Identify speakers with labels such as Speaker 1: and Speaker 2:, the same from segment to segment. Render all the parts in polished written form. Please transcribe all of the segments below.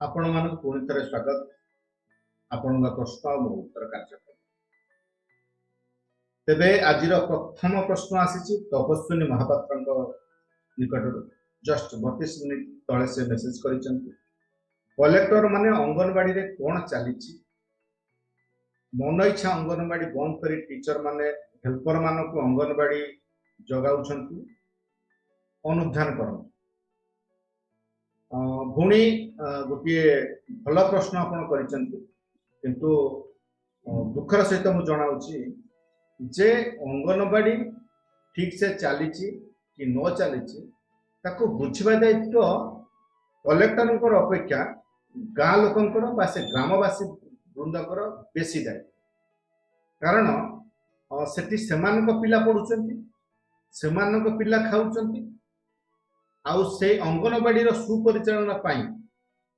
Speaker 1: आपण मानक पुणी थे स्वागत आपण प्रश्न और उत्तर कार्यक्रम तेबे आज प्रथम प्रश्न आसी तपस्विनी महापात्र निकट जस्ट 32 मिनिट तले से मेसेज कर कलेक्टर माने अंगनवाड़ी रे कौन चली मन इच्छा अंगनवाड़ी बंद कर टीचर माने हेल्पर मान को अंगनवाड़ी जगाऊ अनुधान कर पुणी गोटे भल प्रश्न आपड़ किंतु दुखर सहित मुझे जनाऊँगी जे अंगनवाड़ी ठीक से चली कि न चली बुझा दायित्व कलेक्टर अपेक्षा गाँ लोकंर से ग्रामवासी वृंदकर बेसी दायित्व कारण सेठी सेमानक पिला पढ़ुचंती सेमानक पिला खाउचंती आउ से अंगनवाड़ी सुपरिचालना पाई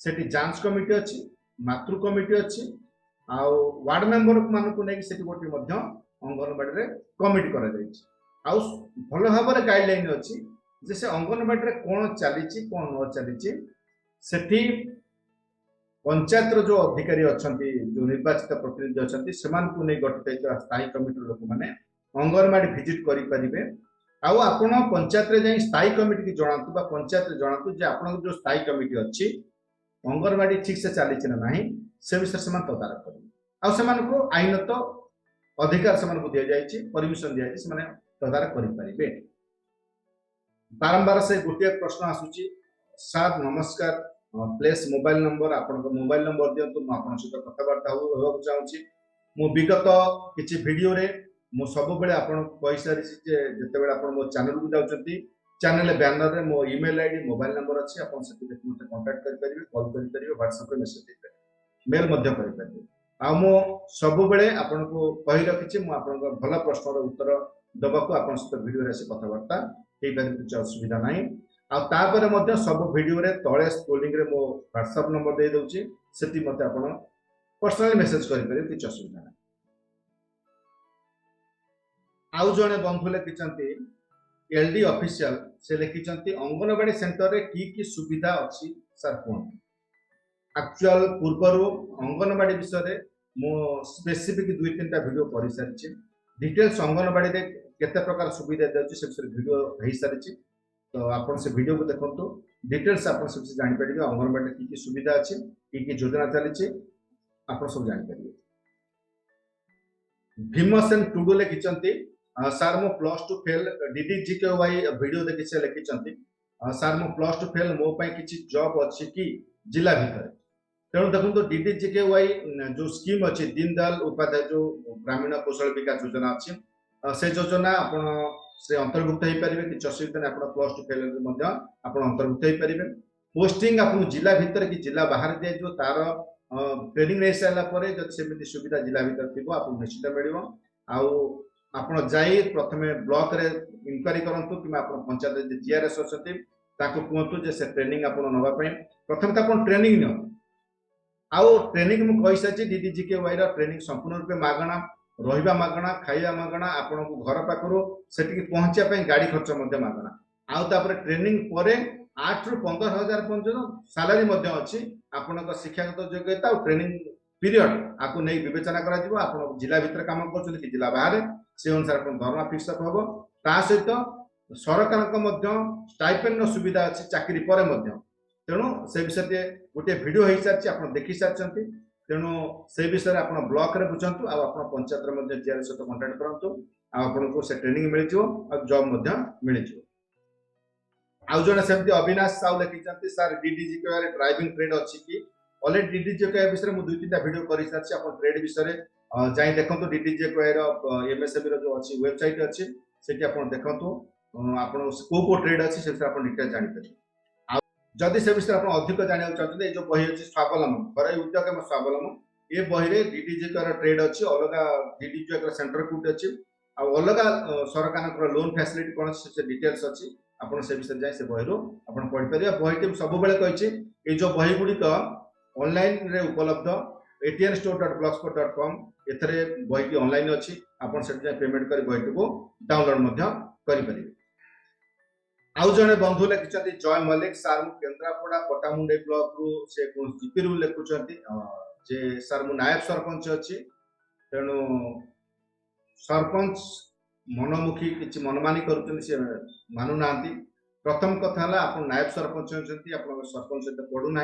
Speaker 1: सेठी जांच कमिटी अच्छी मातृ कमिटी अच्छी आउ वार्ड मेंबर मान को नहीं सेठी गोटे मध्य अंगनवाड़ी रे कमिटी करा जायछि आउ भल भाव में गाइडलाइन अच्छी जे से अंगनवाड़ी रे कोन चली कोन न चली सेठी पंचायत जो अधिकारी अच्छी जो निर्वाचित प्रतिनिधि अच्छी से गठित स्थायी कमिटी लोक मैंने अंगनवाड़ी भिजिट करें आउ आपण पंचायत रे जाई स्थायी कमिटी की जणातु बा पंचायत रे जणातु जे आपण जो स्थायी कमिटी अच्छी अंगनवाड़ी ठीक से चली ना नहीं से विषय से तदारख करेंगे आउ से आईनत अधिकार से दि जाए परमिशन दि जाए से तदारख करें बारंबार से गोटे प्रश्न आसूची सार नमस्कार प्लेस मोबाइल नंबर आपण मोबाइल नंबर दिंतु मुझे सहित कथबार्ता होगा चाहूँगी मु विगत किसी वीडियो रे मु सब बेले आपण कहि सारी जेते बेले आपण मो चैनल को जाउछंती चैनल बैनर रे मो ईमेल आईडी मोबाइल नंबर अछि आपण से मते कांटेक्ट करि परिबे कॉल करि परिबे व्हाट्सएप रे मैसेज दे परिबे मेल मध्य करि परिबे आ मो सब बेले आपण को कहि रखिछि मु आपण भल प्रश्न रो उत्तर दबा को आपण से वीडियो रे से कथबार्ता हे पर कुछ असुविधा नाही आ तापर मध्य सब वीडियो रे तळे स्क्रोलिंग रे मो व्हाट्सएप नंबर दे दउछि सेति मते आपण पर्सनली मैसेज करि परिबे कुछ असुविधा नाही आउ जने बंधु लिखिंट एलडी ऑफिशियल से लिखिंट अंगनवाड़ी सेंटर रे की सुविधा अच्छी सर कौन एक्चुअल पूर्व अंगनवाड़ी विषय मो स्पेसिफिक 2-3 वीडियो कर सारी डिटेल्स अंगनवाड़ी रे केते प्रकार सुविधा दे से वीडियो हो सारी तो आप से वीडियो को देखो डिटेल्स आप जापर अंगनवाड़ी की सुविधा अच्छी की योजना चली आप सब जापर भीमसेन टुडू लिखिंट सार मो +2 फेल DDGKY वीडियो देखि से लिखिंट सार मो +2 फेल मो पाई किछि जॉब अछि कि जिला भीतर तेणु देखो DDGKY जो स्कीम अच्छी दीनदयाल उपाध्याय जो ग्रामीण कौशल विकास योजना अच्छी से योजना आपण से अंतर्भुक्त हो पारे कि असुविधा नहीं आप +2 फेल अंतर्भुक्त हो पारे पोस्टिंग आप जिला भीतर कि जिला बाहर दिया तार ट्रेनिंग नहीं सारापर जब सेमती सुविधा जिला भीतर थी आप निश्चित मिल आप जाई प्रथम ब्लॉक रे इंक्वारी करंतु कि आप पंचायत जीआरएस अच्छी कहतु जे से ट्रेनिंग आप नापी प्रथम तो आप ट्रेनिंग नि आउ ट्रेनिंग मुझे कही सारी DDGKY ट्रेनिंग संपूर्ण रूपे मागणा रहा मागणा खाଇବା मागणा आपण को घर पाखर से पहुंचा गाड़ी खर्च मागणा आउे ट्रेनिंग पर 8 ରୁ 15,000 पर्यटन सालारी अच्छी आपण शिक्षागत योग्यता और ट्रेनिंग पीरियड आपको नहीं विवेचना करा जिला भीतर काम कर जिला बाहर से अनुसार दरमा फिक्सअप हम ता सहित सरकार स्टाइपेंड सुविधा अच्छी चाकरी पर तेणु से विषय गोटे वीडियो हो सारी आप देखी सारी तेणु से विषय आप ब्लॉक रे बुझंतु आप पंचायत जीआर सहित कंटाक्ट करूँ आपको से ट्रेनिंग मिल जॉब मिल आउ जने सेमती अविनाश साहू लिखिंट सार DDGKY ड्राइविंग ट्रेड अच्छी कि ऑलरेडी DDGKY विषय में 2-3 वीडियो कर सारी आप ट्रेड विषय जाई देखो DDGKY MSME जो अच्छी वेबसाइट अच्छी से आप देखो आप को ट्रेड अच्छी से डिटेल जापर जदि से विषय आप अधिक जानना चाहते हैं जो बही अच्छी स्वावलम्बन घर उद्योग स्वावलम्बन ये बही में DDGKY ट्रेड अच्छी अलग DDGKY सेंटर कोड अच्छी अलग सरकार लोन फैसिलिटी कौन से डिटेल्स अच्छी आप विषय जाए से बही आप पढ़ी बही सब ये जो बही गुड़िक ऑनलाइन रे उपलब्ध atnstore.blogspot.com एथरे बहीटी ऑनलाइन अच्छी आप पेमेंट कर बहीटी को डाउनलोड करें। आउ जड़े बंधु लिखिं जय मल्लिक सार मु केन्द्रापड़ा पटामुंडे ब्लॉक रु से जीपी रु लिखुंट जे सार मु नायब सरपंच अच्छी तेणु सरपंच मनमुखी किसी मनमानी कर मानुना। प्रथम कथा आप नायब सरपंच होती सरपंच सहित पड़ूना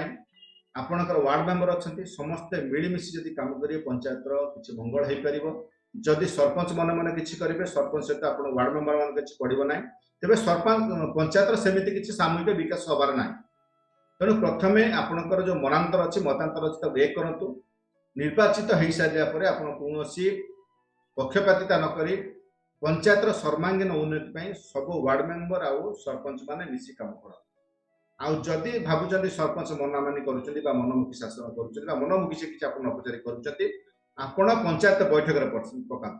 Speaker 1: आपणकर वार्ड मेंबर अच्छा समस्ते मिलमिशी जब कम करेंगे पंचायत किसी मंगल हो पार जदि सरपंच मन मन किसी करेंगे सरपंच सहित आप वार्ड मेंबर मान किसी पड़ो ना तेरे सरपंच पंचायत सेमती किसी सामूहिक विकास हबार ना। तेणु प्रथम आपणकर जो मनांतर अच्छी मतांतर अच्छी एक करूँ निर्वाचित हो सारे आप कौन पक्षपातिता नक पंचायत सर्वांगीन उन्नति सब वार्ड मेंबर आउ सरपंच माने मिसी काम कर आदि भावुं सरपंच मनामानी कर मनमुखी शासन कर मनमुखी से किसी आप न पचारि कर पंचायत बैठक में पका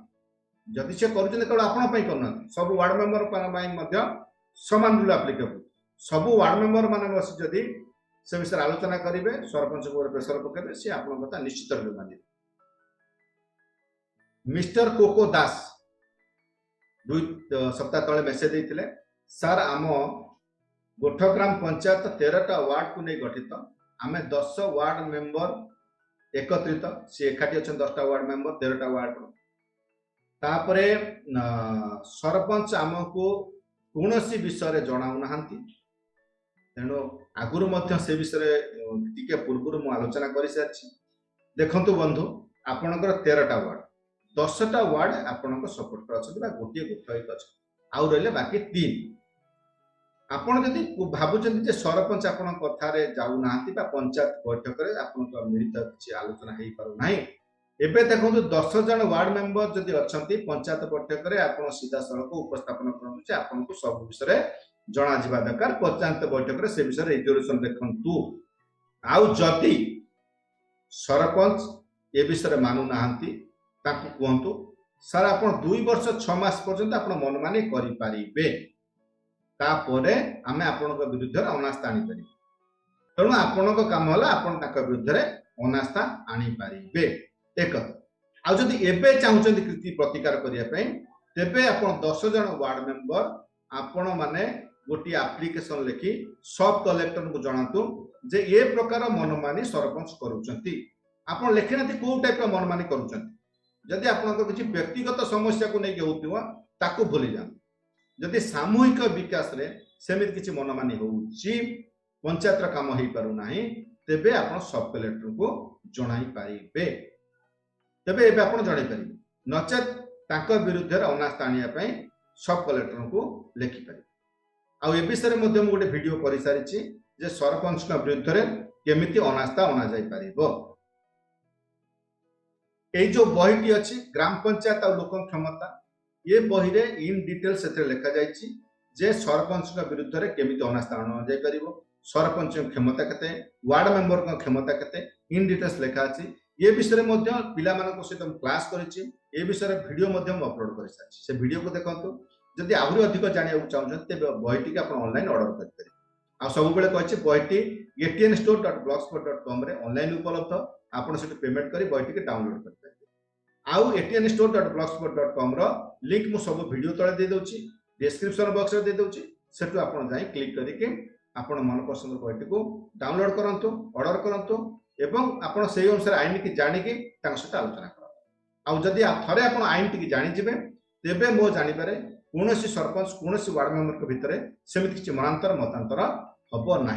Speaker 1: जदि से केवल आपण करना सब वार्ड मेंबर सामान रूल आप्लिकेबल सब वार्ड मेंबर मान बस जदि से विषय आलोचना करेंगे सरपंच को प्रेसर पकेबे सी आप कथा निश्चित रूप मानिबे। मिस्टर कोको दास 2 सप्ताह तले मेसेज देते सार आम गोठग्राम पंचायत 13टा वार्ड को नहीं गठित आम 10 वार्ड मेंबर एकत्रित सी एकाठी अच्छा 10टा वार्ड मेंबर 13टा वार्ड तापरे सरपंच आमको कौन विषय जनाऊना तेणु आगुरी से विषय टी पूर्व मुझे आलोचना कर सारी देखु बंधु आपणकर 13टा वार्ड 10टा वार्ड आपण सपोर्ट अच्छा गोटे गुट अच्छा आउ रही बाकी 3 आपण जदि भावुं सरपंच आपण कथार जाऊना पंचायत बैठक में आप मिलित किसी आलोचना हो पारना एबे देखो 10 जन वार्ड मेंबर जदि अच्छा पंचायत बैठक में आप सीधा सड़क उपस्थापन करें आपको सब विषय जना जा दरकार पंचायत बैठक में से विषय रेजोल्यूशन देखु आउ जदि सरपंच ए विषय मानुना कहतु सर आप 2 वर्ष 6 मास पर्यंत आप मनमानी करें तापर आम आपण विरुद्ध अनास्था आनीपर तेणु आपण कम है आप विरुद्ध अनास्था आनीपर एक आदि एबे चाहते कृति प्रतिकार करने तेबे आप 10 जन वार्ड मेंबर आपण माने गोटे एप्लिकेशन लिखि सब कलेक्टर को जनातु जे ए प्रकार मनमानी सरपंच करूचंती आपण लिखि ना को टाइप मनमानी करूचंती जदि आपन किसी व्यक्तिगत समस्या को लेकिन होतिबा ताकू भूली जान जदि सामूहिक विकास रे सेमित किसी मनमानी होउची पंचायत काम हो पारु नाही तेबे आपण सब कलेक्टर को जणाई पारिबे तेबे एबे आपण जणाई पारिबे नचेत तांको विरुद्ध अनास्था आनिया पई सब कलेक्टर को लिखि पारिबे आ ए विषय में मध्य गोटे वीडियो कर सारी जे सरपंच विरुद्ध रे केमिति अनास्था अना जाई पारिबो ए जो बहीटी अच्छी ग्राम पंचायत और लोक क्षमता ये बही रे इन डिटेल से लिखा जाइए जे सरपंच विरुद्ध रे केमिति अनास्था अना जाई परिबो सरपंच क्षमता केते वार्ड मेंबर क्षमता केते इन डिटेल्स लिखा अछि ये विषय में पिला मानक सहित क्लास करिछि ए विषय वीडियो अपलोड कर सारी से वीडियो को देखंतु जदि आहुरी अधिक जानिया चाहते तेज बहीटी के ऑनलाइन ऑर्डर करें आ सब बेले कहि बहीटी atnstore.blogspot.com रे ऑनलाइन उपलब्ध आपण से पेमेंट करी बहीटी के डाउनलोड कर पारे आउ atnstore.blogspot.com रो लिंक मु सब वीडियो तळे दे दोची डिस्क्रिप्शन बॉक्स रे दे दोची सेटु आपण जाई क्लिक करिके आपण मन पसंद बहीटी को डाउनलोड करंतु ऑर्डर करंतु एवं आपण सेही अनुसार आईन की जानि के तांग सहित आलोचना कर आउ जदि थरे आपण आईन टी जानि जिवे तेबे मो जानि पारे कौन सरपंच कौन वार्ड मेंबर भितर सेमती किसी मनांतर मतांतर हम ना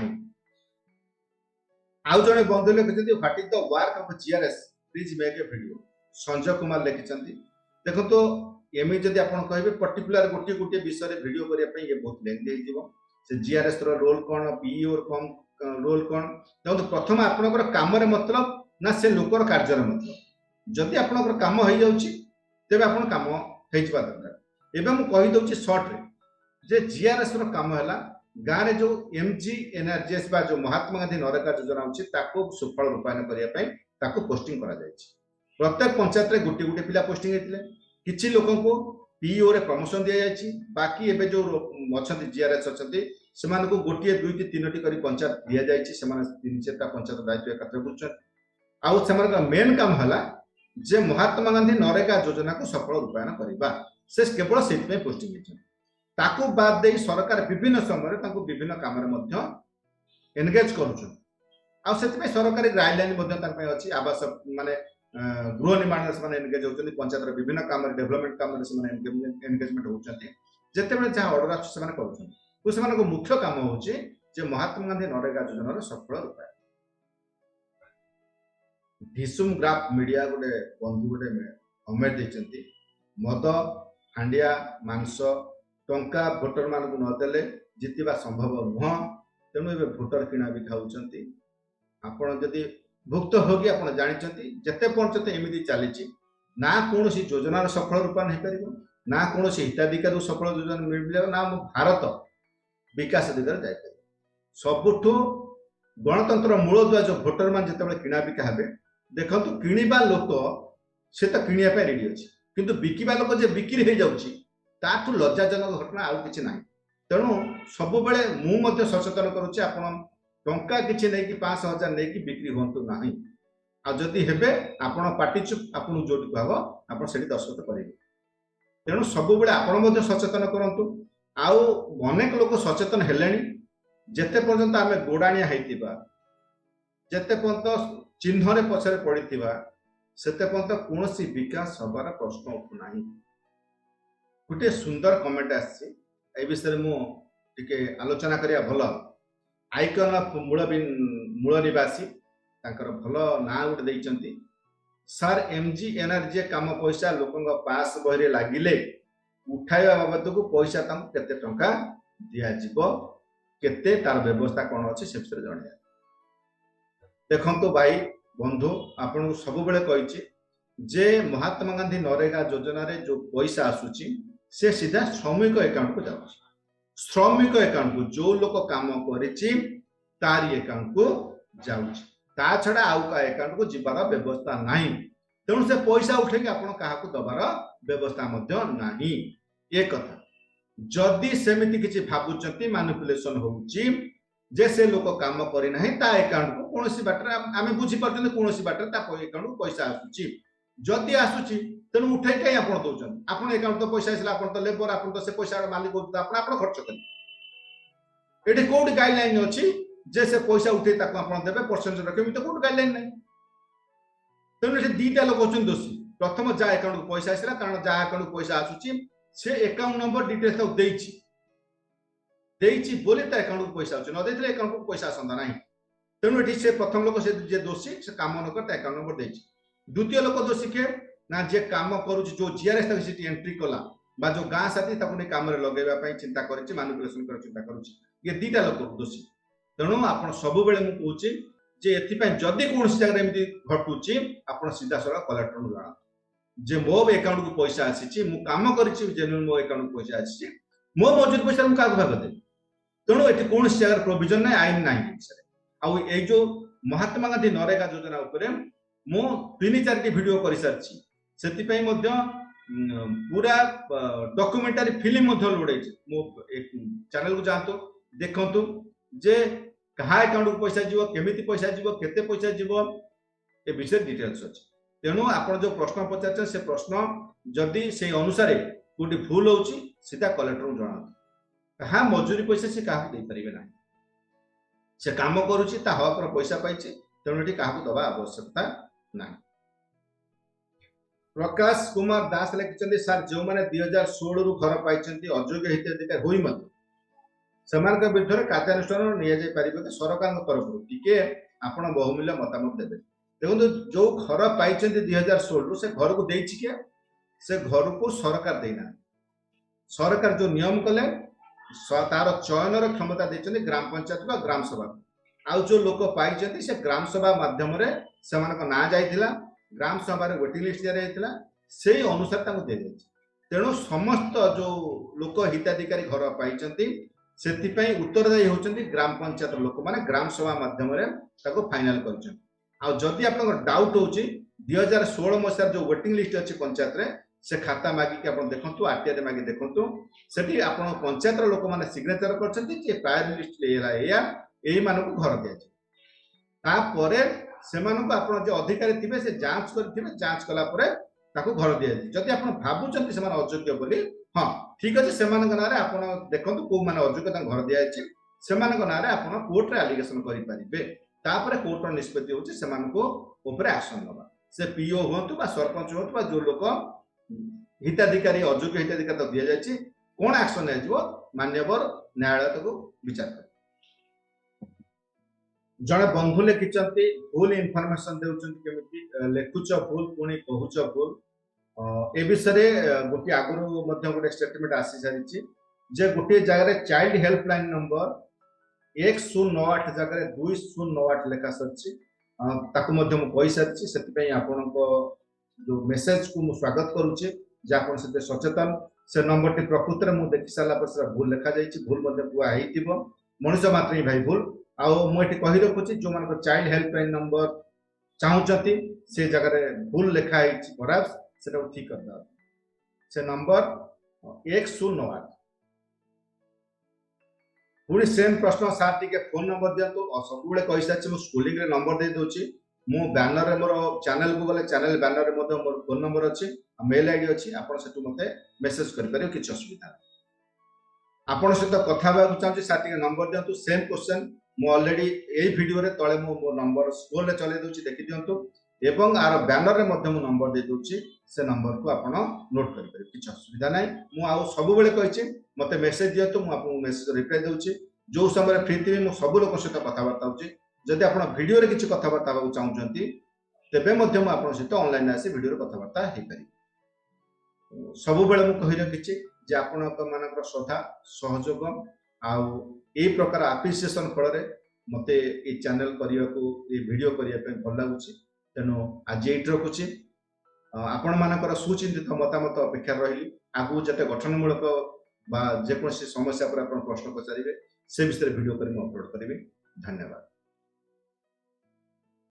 Speaker 1: आउ जड़े बंधु लिखिं what is the work of GRS please make a video Sanjay Kumar लिखिं देखो तो एमि जदि आप कहे पर्टिकुलर गोटे गोटे विषय वीडियो करने ये बहुत लेंथी हो जीआरएस रोल कौन पीईओ रोल कौन देखो प्रथम आपंकर कम मतलब ना से लोकर कार्य मतलब जदि आपंकर कम हो जाऊँगी तेज आप कम हो दरकार एवं मुझे कहीदे सर्ट रे जे जीआरएस काम है गाँव में जो MGNRGS बा जो महात्मा गांधी नरेगा योजना अच्छी सुफल रूपायन करने पोस्टिंग करा प्रत्येक पंचायत रे गोटे गोटे पिला पोस्टिंग होते किसी लोक पीओ रे प्रमोशन दि जाए बाकी एबे जो अच्छा जीआरएस अच्छा से गोटे 2-3 कर पंचायत दि जाए 3-4टा पंचायत दायित्व एकत्र कर मेन काम है जे महात्मा गांधी नरेगा योजना को सफल रूपायन करवा से केवल से पोस्टिंग ताकू बाद दे सरकार विभिन्न समय ताकू विभिन्न काम एनगेज करुछन आ सेति सरकारी गाइडलाइन अच्छी आवास माने गृह निर्माण से एनगेज होती पंचायत विभिन्न काम डेवलपमेंट काम एनगेजमेंट होती जिते जहाँ अर्डर आसान मुख्य काम हूँ महात्मा गांधी नरेगा योजन सफल रूपायन ढिसुम ग्राफ मीडिया गोटे बंधु गोटे कमेंट देते मद हांडिया मांस टंका भोटर मान नदेले जितवा संभव नुह तेणु ए भोटर किणा भी खाऊं आपण जदि भुक्त होगी आप जानते जिते पर्यंत एमती चली ना कौन योजनार सफल रूपायन हो पार ना कौन हिताधिकारी सफल योजना मिल ना भारत विकास दिगरे जापर सबुठ गणतंत्र मूलदुआ जो भोटर मान जिते किणा बिका हे देखो किणवा लोक से तो किणा रेडी अच्छी किंतु बिकिबा लोक जे बिक्री हो जाऊँगी ताठू लज्जाजनक घटना आउ कि ना तेणु सब मुझे सचेतन करुच्चे आपण टंका किसी नहीं 5,000 नहीं बिक्री हूँ ना आदि हे आपण पार्टी चुप आपन जो कह आप दस्तखत करेंगे तेणु सब आपण सचेतन करूँ आनेक लोक सचेतन हेले जिते पर्यंत आम गोड़ाणिया होता जिते पर्यंत चिन्ह पछरे पड़ा से पर्यंत कौन विकास हबार प्रश्न उठुना गोटे सुंदर कमेंट आसी विषय मुझे आलोचना करिया भल आइकन ऑफ मूल निवासी भल ना गोटे देइचंती सर एमजी एनआरजी काम पैसा लोक पास बही लगिले उठाइबा बाबद को पैसा केते टंका दिया केते तार व्यवस्था कौन अच्छी से विषय जन देखो भाई बंधु आपन सब कही जे महात्मा गांधी नरेगा योजना रे जो पैसा आसूची से सीधा श्रमिक अकाउंट को जाऊँ श्रमिक अकाउंट को जो लोक काम करिछि तारी अकाउंट को जाऊँ ता छड़ा आउ का अकाउंट को जीवार व्यवस्था नहीं तेणु से पैसा उठे आपण क्या दबार व्यवस्था नहीं ये कथा जदि सेमिति किछि भाबुचंती मैनिपुलेशन होउची जे से लोक काम करना ता अकाउंट को कौन बाटर आम बुझी पार्टी कौन बाटर अकाउंट को पैसा आसूची जदि आसूची तेणु उठे कहीं आप दौरान आप अकाउंट तो पैसा आसला आप तो लेबर आप तो से पैसा मालिक आप खर्च करें ये कौट गाइडलाइन अच्छी जे से पैसा उठे देवे परसेंटेज रखे तो कौट गाइडलाइन ना तेणु ये दीटा लोक अच्छे दोषी प्रथम जहाँ अकाउंट को पैसा आसला कारण जहाँ अकाउंट को पैसा आसूची से अकाउंट नंबर डिटेल्स देइछि बोले ता अकाउंट को पैसा न देथिले अकाउंट को पैसा आसंदा नहीं तेणु ये से प्रथम लोक से जे दोषी से काम न करता अकाउंट नंबर देइछि द्वितीय लोक दोषी के ना जे काम करूछि जो जीआरएस तक सिटी एंट्री कला बा जो गाँ साथी ताकू ने काम रे लगेबा पई चिंता करिछि मैनिपुलेशन कर चिंता करूछि ये दीटा लोक दोषी तेणु आपण सब बेले मु कहूछि जे एथि पई जदी कोन जगह एमती घटुछि आपण सीधा सरा कलेक्टर नु जाना जे मो अकाउंट को पैसा आसीछि मु काम करिछि जेनुइन मो अकाउंट को पैसा आसीछि मो मजूर पैसा मु काग भाग दे तेणु ये कौन जगह प्रोविजन ना आईन ना विषय जो महात्मा गांधी नरेगा योजना उपरे मु 3-4 वीडियो कर सारी से पूरा डॉक्यूमेंटरी फिल्म लोड मो चैनल को जातु देखु जे कहा अकाउंट को पैसा जीव केमिति पैसा जीव केते पैसा जीव ए विषय डिटेल्स अच्छे तेणु आप जो प्रश्न पचार से प्रश्न जदि से अनुसार कोटी भूल होची सीधा कलेक्टर को जनातु कहा मजूरी पैसा से क्या पारे ना से कम करुच्ची हक पैसा पाई तेणु ये क्या दबा आवश्यकता ना प्रकाश कुमार दास लिखिं सर जो मैंने 2016 रु घर पाई अयोग्य हिताधिकारी हो से विरुद्ध कार्यानुष्ठान नि सरकार तरफ टी आप बहुमूल्य मतामत देते देखो जो घर पाई 2016 रु से घर को किए से घर को सरकार देना सरकार जो नियम कले तार चयन क्षमता देते ग्राम पंचायत का ग्राम सभा आउ जो लोक पाई से ग्राम सभा माध्यम से ना जाइथिला ग्राम सभा वेटिंग लिस्ट दिया से अनुसार दे तेणु समस्त जो लोक हिताधिकारी घर पाई से उत्तरदायी होती ग्राम पंचायत लोक मैंने ग्राम सभा माध्यम फाइनाल करदी आप डाउट हो 2016 मसीह जो वेटिंग लिस्ट अच्छी पंचायत रे से खाता मागिक आप देखु आरटीआई मागी देखु से आप पंचायत लोक मैंने सिग्नेचर कर प्रायर लिस्ट यही मानक घर दिपर से आप जो अधिकारी थे से जांच करेंगे जांच कलापर घर दिया जदि आप भावुं से अयोग्य बोली हाँ ठीक अच्छे से आप देखो कौ मैंने अयोग्यता घर दिखाई से आप कोर्ट रे एलिगेशन करेंगे कोर्टर निष्पत्ति होकर एक्शन नवा से पीओ हूँ सरपंच हूँ जो लोक हिताधिकारी अयोग्य हिताधिकारी तो दि जाए कौन एक्शन हो मान्यवर न्यायालय को विचार कर जड़े बंधु लिखिं भूल इनफर्मेशन देमी लिखुच भूल पुणी कहूच भूल ए विषय गोटे आगुरी गोटे स्टेटमेंट आसी सारी जे गोटे जगह चाइल्ड हेल्पलाइन नंबर 1098 जगह 2098 लेखा सर कही सारी से आपण जो मेसेज को मुझे स्वागत करुचे आप सचेतन से नंबर टी प्रकृत में देखी सारा भूल लिखा जाइए भूल कुआई मनुष्य मात्र ही भाई भूल आठ कही रखुची जो मान चाइल्ड हेल्पलाइन नंबर चाहते से जगह भूल लिखाई पराप्स से ठीक कर से नंबर 1098 पुणी सेम प्रश्न सार टी फोन नंबर दिंतु सब कही सारी स्कूलिंग नंबर दे दूसरी मो बैनर मोर चैनल को गले चैनल बैनर मोर फोन नंबर अच्छी मेल आईडी अच्छी आपड़ मत मेसेज कर किसी असुविधा आपण सहित कथा चाहिए सार टी नंबर दिंतु सेम क्वेश्चन मु ऑलरेडी यही वीडियो रे तले मो नंबर स्क्रोल रे चले दूची देखि दियंतु एवं आर बैनर रे मध्य मु नंबर दे दूची से नंबर को आपण नोट कर परिबे किछ असुविधा नै मु आ सब बेले कहिछि मते मेसेज दियंतु मु आपन मेसेज रिप्लाई दूची जो समय फ्री थी मु सब लोक सहित कथा बार्ता होची जदि आपण वीडियो रे किछ कथा बार्ता हो चाहउचंती तेबे मध्य मु आपन सहित ऑनलाइन आसी वीडियो रे कथा बार्ता हे करी सब बेले मु कहि रखिछि जे आपण मानकर श्रद्धा सहयोग आउ ए प्रकार एप्रिसिएशन फल मते ये चैनल करने को ये वीडियो करने भल लगुच तेणु आज ये रखुच्छी आपण मानकर सुचिंतित मतामत अपेक्षा रही आगू जते गठनमूलक जेकोसी समस्या पर प्रश्न पचारे से विषय वीडियो कर अपलोड करी। धन्यवाद।